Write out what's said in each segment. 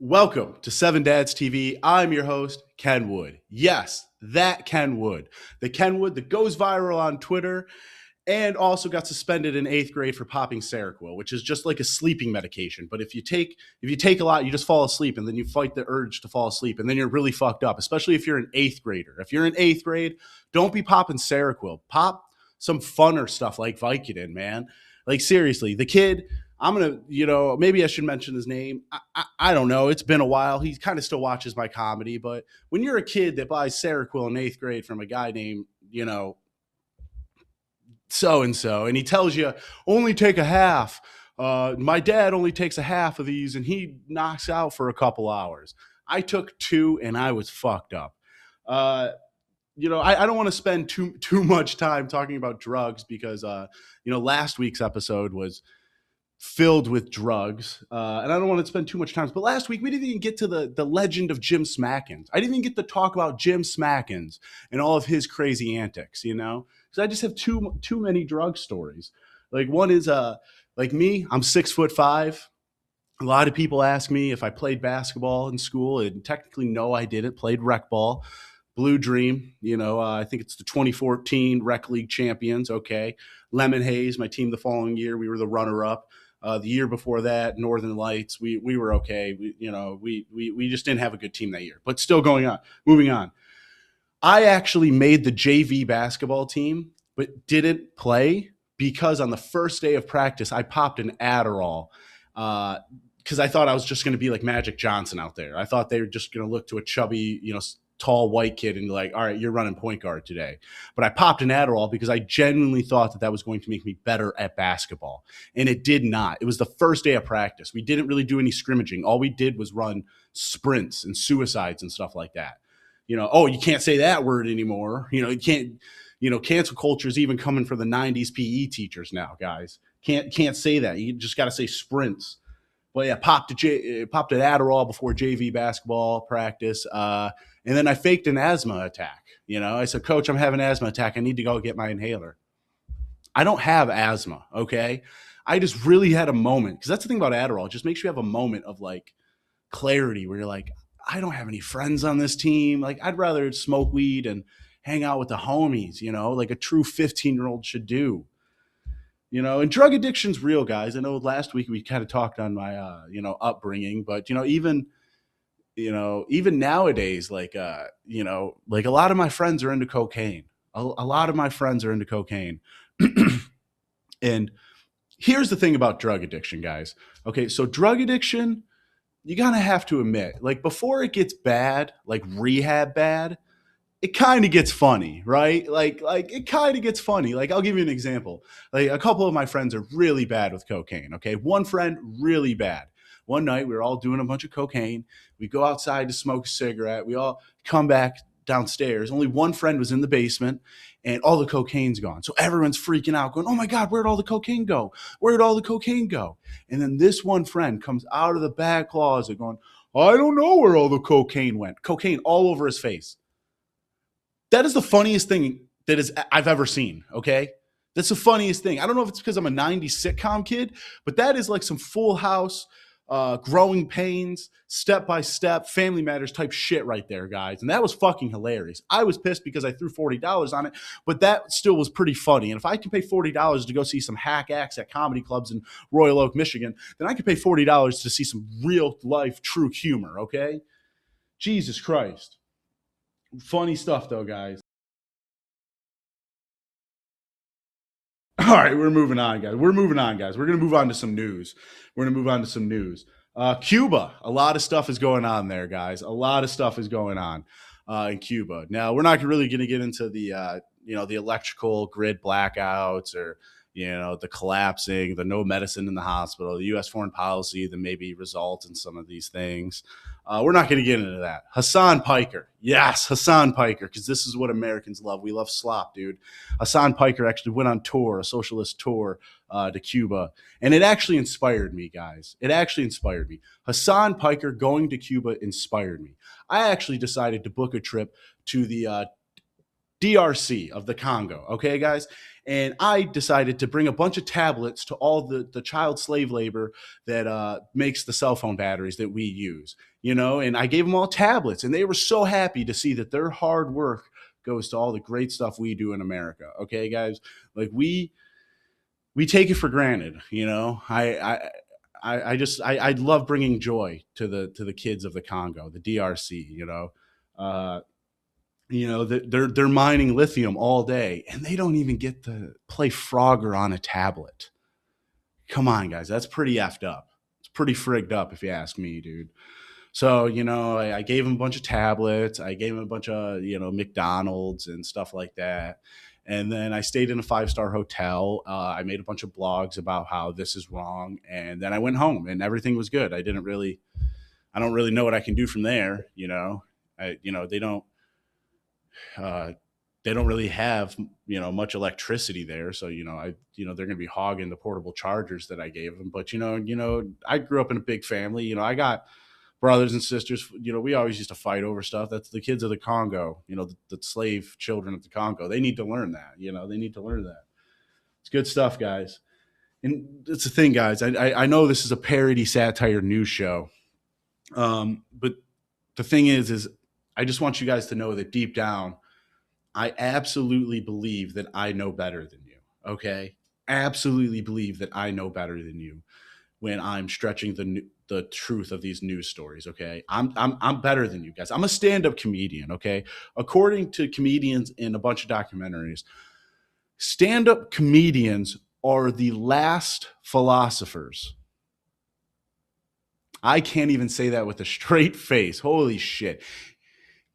Welcome to Seven Dads TV. I'm your host, Ken Wood. Yes, that Ken Wood. The Ken Wood that goes viral on Twitter and also got suspended in 8th grade for popping Seroquel, which is just like a sleeping medication. But if you take a lot, you just fall asleep and then you fight the urge to fall asleep and then you're really fucked up, especially if you're an 8th grader. If you're in 8th grade, don't be popping Seroquel. Pop some funner stuff like Vicodin, man. Like seriously, the kid, I'm going to, maybe I should mention his name. I don't know. It's been a while. He kind of still watches my comedy. But when you're a kid that buys Seroquel in 8th grade from a guy named, so-and-so, and he tells you, only take a half. My dad only takes a half of these, and he knocks out for a couple hours. I took 2, and I was fucked up. I don't want to spend too much time talking about drugs because, last week's episode was filled with drugs, and I don't want to spend too much time. But last week we didn't even get to the legend of Jim Smackins. I didn't even get to talk about Jim Smackins and all of his crazy antics, because I just have too many drug stories. Like one is like me, I'm 6'5". A lot of people ask me if I played basketball in school, and technically no, I didn't. Played rec ball. Blue Dream, I think it's the 2014 Rec League champions. Okay. Lemon Haze, my team the following year, we were the runner-up. The year before that, Northern Lights, we were okay. We just didn't have a good team that year. But still moving on. I actually made the JV basketball team, but didn't play because on the first day of practice, I popped an Adderall because I thought I was just going to be like Magic Johnson out there. I thought they were just going to look to a chubby, tall white kid and be like, all right, you're running point guard today. But I popped an Adderall because I genuinely thought that was going to make me better at basketball. And it did not. It was the first day of practice. We didn't really do any scrimmaging. All we did was run sprints and suicides and stuff like that. You can't say that word anymore. You can't, cancel culture is even coming for the 90s PE teachers now, guys. Can't say that. You just got to say sprints. Well, yeah, popped an Adderall before JV basketball practice. And then I faked an asthma attack. I said, Coach, I'm having an asthma attack. I need to go get my inhaler. I don't have asthma, okay? I just really had a moment. Because that's the thing about Adderall. It just makes you have a moment of, like, clarity where you're like, I don't have any friends on this team. Like, I'd rather smoke weed and hang out with the homies, like a true 15-year-old should do. And drug addiction's real, guys. I know last week we kind of talked on my, upbringing, but, even nowadays, like a lot of my friends are into cocaine. A lot of my friends are into cocaine. And here's the thing about drug addiction, guys. Okay, so drug addiction, you gotta have to admit, like before it gets bad, like rehab bad, it kind of gets funny, right? Like it kind of gets funny. Like I'll give you an example. Like a couple of my friends are really bad with cocaine. Okay, one friend really bad. One night we were all doing a bunch of cocaine. We go outside to smoke a cigarette. We all come back downstairs. Only one friend was in the basement, and all the cocaine's gone. So everyone's freaking out, going, "Oh my God, where'd all the cocaine go? Where'd all the cocaine go?" And then this one friend comes out of the back closet, going, "I don't know where all the cocaine went." Cocaine all over his face. That is the funniest thing I've ever seen, okay? That's the funniest thing. I don't know if it's because I'm a 90s sitcom kid, but that is like some Full House, Growing Pains, Step by Step, Family Matters type shit right there, guys. And that was fucking hilarious. I was pissed because I threw $40 on it, but that still was pretty funny. And if I can pay $40 to go see some hack acts at comedy clubs in Royal Oak, Michigan, then I can pay $40 to see some real life, true humor, okay? Jesus Christ. Funny stuff, though, guys. All right, we're moving on, guys. We're going to move on to some news. Cuba, a lot of stuff is going on there, guys. A lot of stuff is going on in Cuba. Now, we're not really going to get into the electrical grid blackouts or, the collapsing, the no medicine in the hospital, the U.S. foreign policy that maybe results in some of these things. We're not going to get into that. Hasan Piker. Yes, Hasan Piker, because this is what Americans love. We love slop, dude. Hasan Piker actually went on tour, a socialist tour to Cuba, and it actually inspired me, guys. It actually inspired me. Hasan Piker going to Cuba inspired me. I actually decided to book a trip to the DRC of the Congo, okay, guys? And I decided to bring a bunch of tablets to all the child slave labor that makes the cell phone batteries that we use. and I gave them all tablets, and they were so happy to see that their hard work goes to all the great stuff we do in America. Okay, guys, like we take it for granted. I love bringing joy to the kids of the Congo, the DRC. Uh, they're mining lithium all day, and they don't even get to play Frogger on a tablet. Come on, guys, that's pretty effed up. It's pretty frigged up, if you ask me, dude. So, I gave him a bunch of tablets. I gave him a bunch of, McDonald's and stuff like that. And then I stayed in a 5-star hotel. I made a bunch of blogs about how this is wrong. And then I went home and everything was good. I don't really know what I can do from there. Uh, they don't really have, much electricity there. So, they're going to be hogging the portable chargers that I gave them. But, I grew up in a big family. I got brothers and sisters. We always used to fight over stuff. That's the kids of the Congo, the slave children of the Congo. They need to learn that. They need to learn that. It's good stuff, guys. And it's the thing, guys. I know this is a parody satire news show, but the thing is I just want you guys to know that deep down, I absolutely believe that I know better than you. Okay, absolutely believe that I know better than you when I'm stretching the truth of these news stories. Okay, I'm better than you guys. I'm a stand-up comedian. Okay, according to comedians in a bunch of documentaries, stand-up comedians are the last philosophers. I can't even say that with a straight face. Holy shit.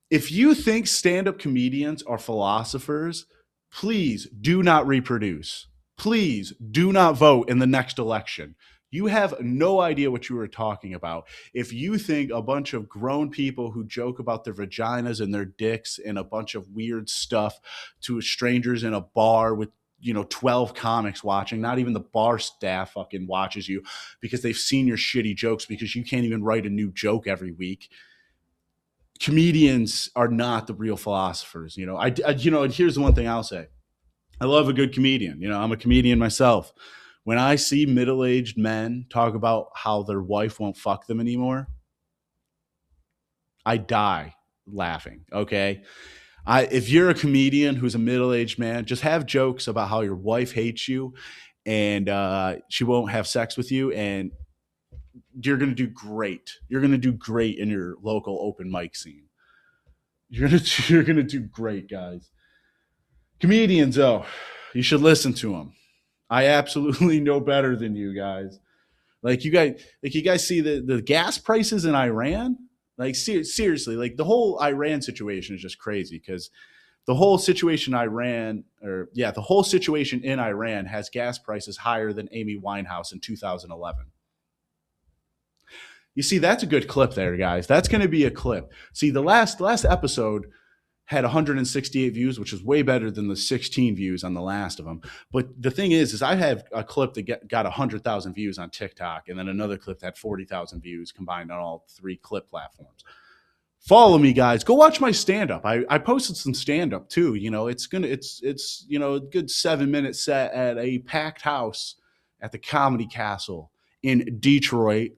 If you think stand-up comedians are philosophers, please do not reproduce. Please do not vote in the next election. You have no idea what you are talking about. If you think a bunch of grown people who joke about their vaginas and their dicks and a bunch of weird stuff to strangers in a bar with 12 comics watching, not even the bar staff fucking watches you because they've seen your shitty jokes because you can't even write a new joke every week. Comedians are not the real philosophers. And here's the one thing I'll say. I love a good comedian. I'm a comedian myself. When I see middle-aged men talk about how their wife won't fuck them anymore, I die laughing. Okay. If you're a comedian who's a middle-aged man, just have jokes about how your wife hates you and she won't have sex with you, and you're going to do great. You're going to do great in your local open mic scene. You're going to do great, guys. Comedians, you should listen to them. I absolutely know better than you guys. Like you guys see the gas prices in Iran? Like seriously, like the whole Iran situation is just crazy because the whole situation the whole situation in Iran has gas prices higher than Amy Winehouse in 2011. You see, that's a good clip there, guys. That's going to be a clip. See, the last episode had 168 views, which is way better than the 16 views on the last of them. But the thing is I have a clip that got 100,000 views on TikTok, and then another clip that had 40,000 views combined on all 3 clip platforms. Follow me, guys. Go watch my stand-up. I posted some stand-up too. It's a good 7-minute set at a packed house at the Comedy Castle in Detroit,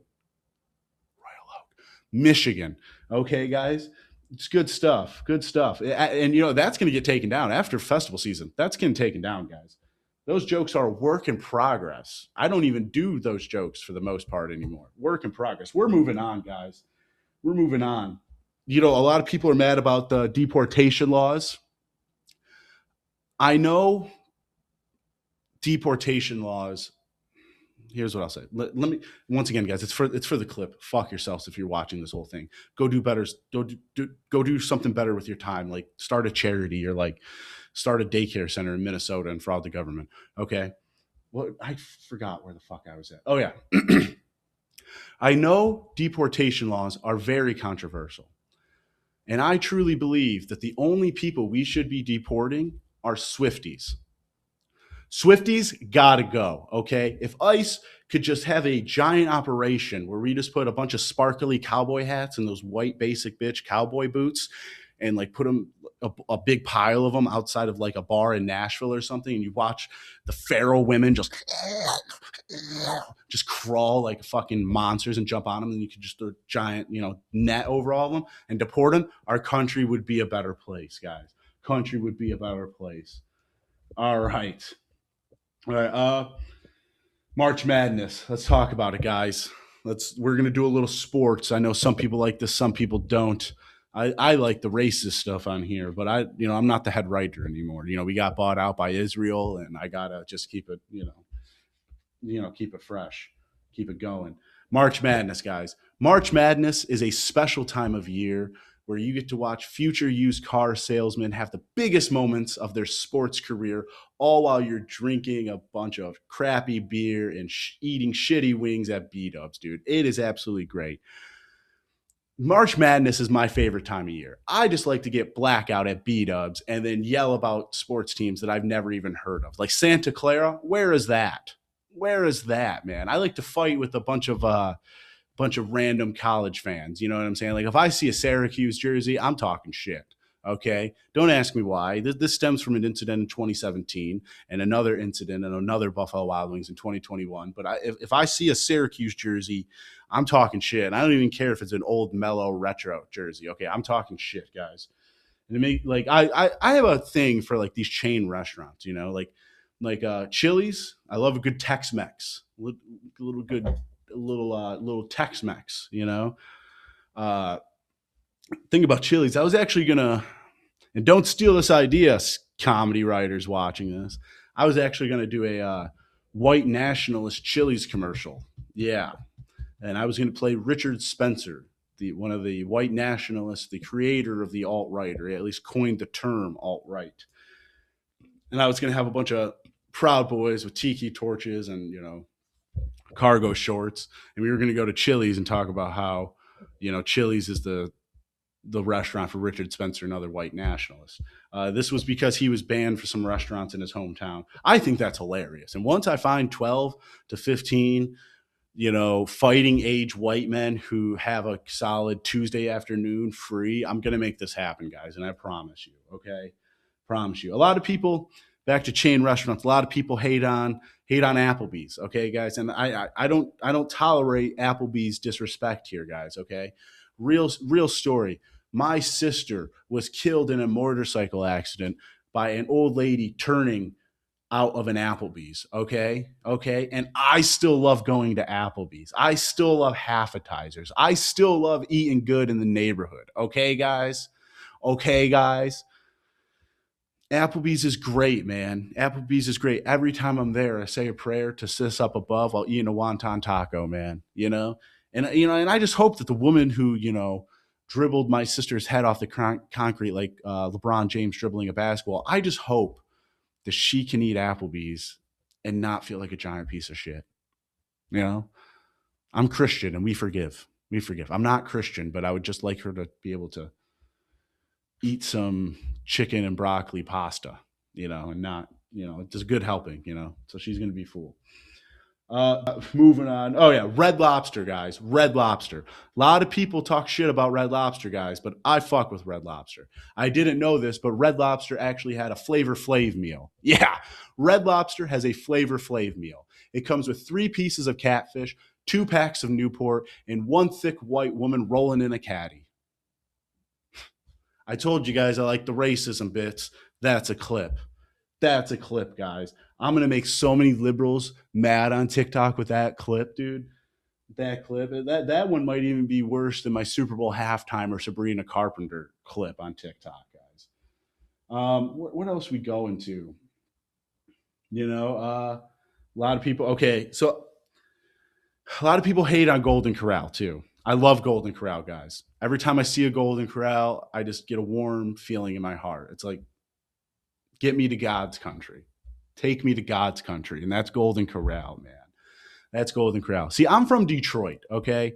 Michigan. Okay, guys. It's good stuff. Good stuff. And that's going to get taken down after festival season. That's getting taken down, guys. Those jokes are work in progress. I don't even do those jokes for the most part anymore. Work in progress. We're moving on, guys. We're moving on. A lot of people are mad about the deportation laws. I know deportation laws. Here's what I'll say. Let me once again, guys. It's for the clip. Fuck yourselves if you're watching this whole thing. Go do better. Go do something better with your time. Like start a charity or like start a daycare center in Minnesota and fraud the government. Okay. Well, I forgot where the fuck I was at. Oh yeah. I know deportation laws are very controversial, and I truly believe that the only people we should be deporting are Swifties. Swifties gotta go, okay? If ICE could just have a giant operation where we just put a bunch of sparkly cowboy hats and those white basic bitch cowboy boots and like put them a big pile of them outside of like a bar in Nashville or something, and you watch the feral women just crawl like fucking monsters and jump on them, and you could just throw a giant, net over all of them and deport them, our country would be a better place, guys. Country would be a better place. All right. All right. March Madness. Let's talk about it, guys. We're gonna do a little sports. I know some people like this, some people don't. I like the racist stuff on here, but I'm not the head writer anymore. We got bought out by Israel, and I gotta just keep it, keep it fresh, keep it going. March Madness, guys. March Madness is a special time of year where you get to watch future used car salesmen have the biggest moments of their sports career, all while you're drinking a bunch of crappy beer and eating shitty wings at B-Dubs, dude. It is absolutely great. March Madness is my favorite time of year. I just like to get blackout at B-Dubs and then yell about sports teams that I've never even heard of. Like Santa Clara, where is that? Where is that, man? I like to fight with a bunch of random college fans. You know what I'm saying? Like if I see a Syracuse jersey, I'm talking shit. Okay. Don't ask me why. This stems from an incident in 2017 and another incident and another Buffalo Wild Wings in 2021. But if I see a Syracuse jersey, I'm talking shit. I don't even care if it's an old mellow retro jersey. Okay. I'm talking shit, guys. And I have a thing for like these chain restaurants, like Chili's. I love a good Tex-Mex, little Tex-Mex, Thing about Chili's, I was actually gonna, and don't steal this idea, comedy writers watching this, I was actually gonna do a white nationalist Chili's commercial. Yeah. And I was gonna play Richard Spencer, one of the white nationalists, the creator of the alt-right, or at least coined the term alt-right. And I was gonna have a bunch of Proud Boys with tiki torches and, cargo shorts, and we were going to go to Chili's and talk about how, Chili's is the restaurant for Richard Spencer and other white nationalists. This was because he was banned for some restaurants in his hometown. I think that's hilarious. And once I find 12 to 15, fighting age white men who have a solid Tuesday afternoon free, I'm going to make this happen, guys. And I promise you, okay? Promise you. A lot of people, back to chain restaurants, a lot of people hate on Applebee's, okay, guys? And I don't tolerate Applebee's disrespect here, guys, okay? Real story. My sister was killed in a motorcycle accident by an old lady turning out of an Applebee's, okay? Okay? And I still love going to Applebee's. I still love half-appetizers. I still love eating good in the neighborhood, okay, guys? Okay, guys? Applebee's is great, man. Applebee's is great. Every time I'm there, I say a prayer to sis up above. I'll eat a wonton taco, man. And I just hope that the woman who dribbled my sister's head off the concrete like LeBron James dribbling a basketball, I just hope that she can eat Applebee's and not feel like a giant piece of shit. I'm Christian and we forgive. We forgive. I'm not Christian, but I would just like her to be able to eat some chicken and broccoli pasta, and not, it's a good helping, so she's going to be full. Moving on. Oh yeah. Red Lobster, guys. Red Lobster. A lot of people talk shit about Red Lobster, guys, but I fuck with Red Lobster. I didn't know this, but Red Lobster actually had a Flavor Flav meal. Yeah. Red Lobster has a Flavor Flav meal. It comes with 3 pieces of catfish, 2 packs of Newport, and 1 thick white woman rolling in a caddy. I told you guys I like the racism bits. That's a clip. That's a clip, guys. I'm going to make so many liberals mad on TikTok with that clip, dude. That clip. That one might even be worse than my Super Bowl halftime or Sabrina Carpenter clip on TikTok, guys. What else we go into? A lot of people. Okay, so a lot of people hate on Golden Corral, too. I love Golden Corral, guys. Every time I see a Golden Corral, I just get a warm feeling in my heart. It's like, get me to God's country. Take me to God's country. And that's Golden Corral, man. That's Golden Corral. See, I'm from Detroit, okay?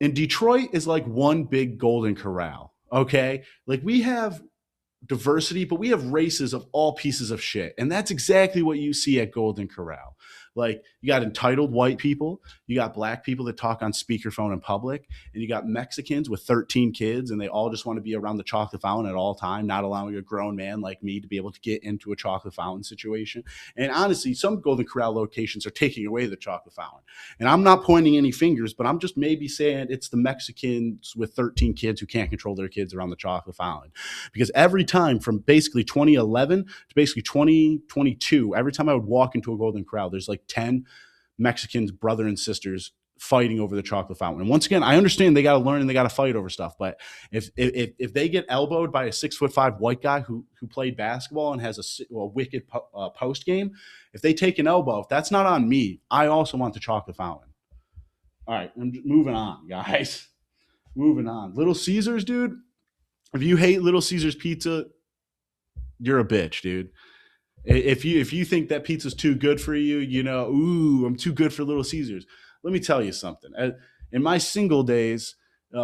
And Detroit is like one big Golden Corral, okay? Like we have diversity, but we have races of all pieces of shit. And that's exactly what you see at Golden Corral. Like, you got entitled white people, you got black people that talk on speakerphone in public, and you got Mexicans with 13 kids, and they all just want to be around the chocolate fountain at all time, not allowing a grown man like me to be able to get into a chocolate fountain situation. And honestly, some Golden Corral locations are taking away the chocolate fountain. And I'm not pointing any fingers, but I'm just maybe saying it's the Mexicans with 13 kids who can't control their kids around the chocolate fountain. Because every time from basically 2011 to basically 2022, every time I would walk into a Golden Corral, there's like 10 Mexicans, brother and sisters, fighting over the chocolate fountain. And once again, I understand they got to learn and they got to fight over stuff. But if they get elbowed by a 6'5" white guy who played basketball and has a wicked post game, if they take an elbow, if that's not on me, I also want the chocolate fountain. All right, I'm moving on, guys. Moving on. Little Caesars, dude. If you hate Little Caesars pizza, you're a bitch, dude. If you think that pizza's too good for you, ooh, I'm too good for Little Caesars. Let me tell you something. In my single days,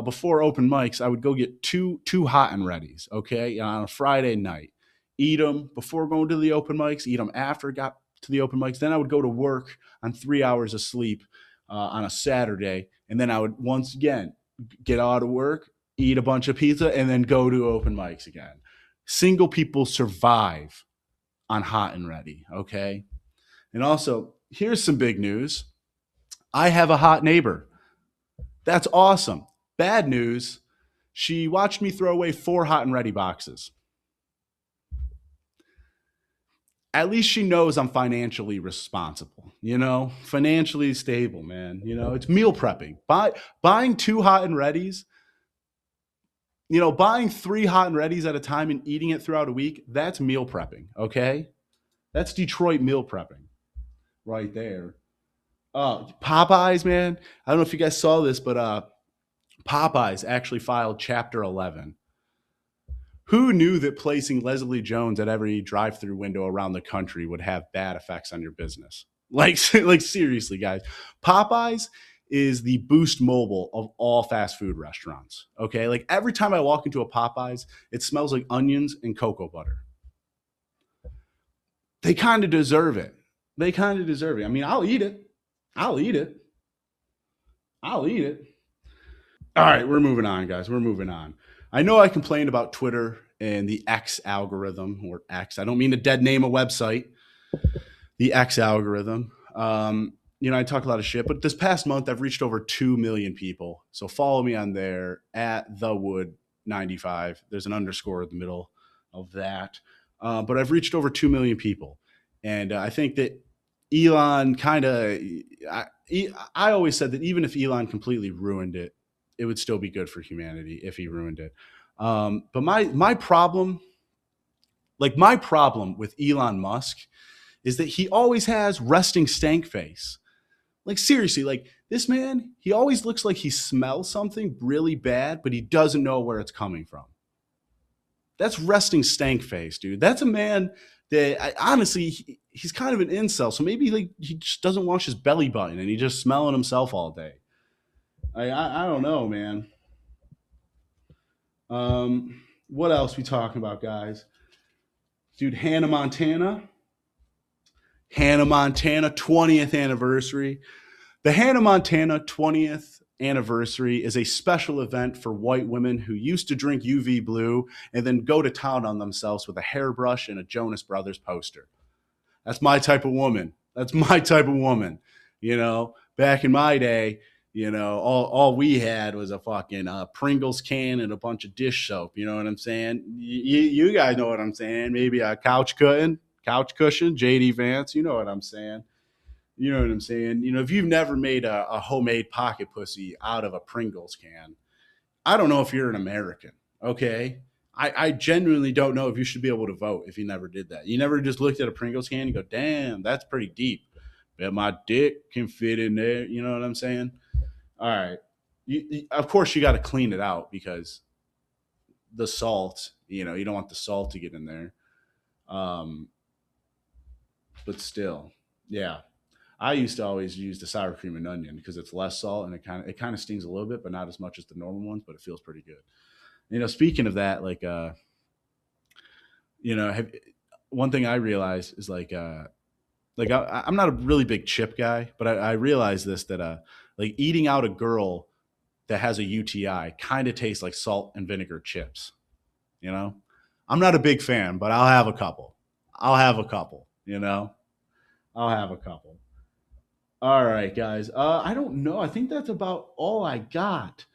before open mics, I would go get two hot and readies, okay, on a Friday night. Eat them before going to the open mics, eat them after I got to the open mics. Then I would go to work on 3 hours of sleep on a Saturday. And then I would once again get out of work, eat a bunch of pizza, and then go to open mics again. Single people survive on hot and ready, okay? And also, here's some big news. I have a hot neighbor. That's awesome. Bad news, she watched me throw away 4 hot and ready boxes. At least she knows I'm financially responsible, financially stable, man. It's meal prepping. Buying 2 hot and readies, buying 3 hot and readies at a time and eating it throughout a week, that's meal prepping, okay? That's Detroit meal prepping right there. Popeyes, man. I don't know if you guys saw this, but Popeyes actually filed Chapter 11. Who knew that placing Leslie Jones at every drive-through window around the country would have bad effects on your business? Like seriously, guys. Popeyes is the Boost Mobile of all fast food restaurants. Okay, like every time I walk into a Popeyes, it smells like onions and cocoa butter. They kind of deserve it. They kind of deserve it. I mean, I'll eat it. I'll eat it. I'll eat it. All right, we're moving on, guys. We're moving on. I know I complained about Twitter and the X algorithm, or X. I don't mean to dead name a website. The X algorithm. I talk a lot of shit, but this past month I've reached over 2 million people. So follow me on there at thewood95. There's an underscore in the middle of that. But I've reached over 2 million people. And I think that Elon I always said that even if Elon completely ruined it, it would still be good for humanity if he ruined it. But my problem with Elon Musk is that he always has resting stank face. Like seriously, like this man, he always looks like he smells something really bad, but he doesn't know where it's coming from. That's resting stank face, dude. That's a man that honestly, he's kind of an incel. So maybe like he just doesn't wash his belly button and he's just smelling himself all day. I don't know, man. What else we talking about, guys? Dude, Hannah Montana 20th anniversary. The Hannah Montana 20th anniversary is a special event for white women who used to drink UV blue and then go to town on themselves with a hairbrush and a Jonas Brothers poster. That's my type of woman. That's my type of woman. Back in my day, all we had was a fucking Pringles can and a bunch of dish soap. You know what I'm saying? You guys know what I'm saying. Maybe a couch cushion, JD Vance. You know what I'm saying. You know what I'm saying? If you've never made a homemade pocket pussy out of a Pringles can, I don't know if you're an American, okay? I genuinely don't know if you should be able to vote if you never did that. You never just looked at a Pringles can and go, damn, that's pretty deep. Bet my dick can fit in there. You know what I'm saying? All right. Of course, you got to clean it out because the salt, you don't want the salt to get in there. But still, yeah. I used to always use the sour cream and onion because it's less salt and it kind of stings a little bit, but not as much as the normal ones. But it feels pretty good. Speaking of that, like, one thing I realized is like, like I'm not a really big chip guy, but I realize this that like eating out a girl that has a UTI kind of tastes like salt and vinegar chips. You know, I'm not a big fan, but I'll have a couple. I'll have a couple. You know, I'll have a couple. All right, guys. I don't know. I think that's about all I got.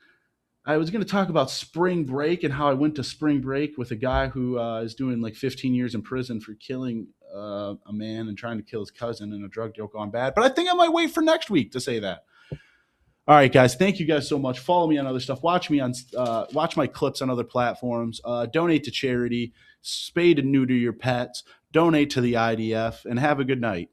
I was going to talk about spring break and how I went to spring break with a guy who is doing like 15 years in prison for killing a man and trying to kill his cousin in a drug deal gone bad. But I think I might wait for next week to say that. All right, guys. Thank you guys so much. Follow me on other stuff. Watch me on watch my clips on other platforms. Donate to charity. Spay and neuter your pets. Donate to the IDF, and have a good night.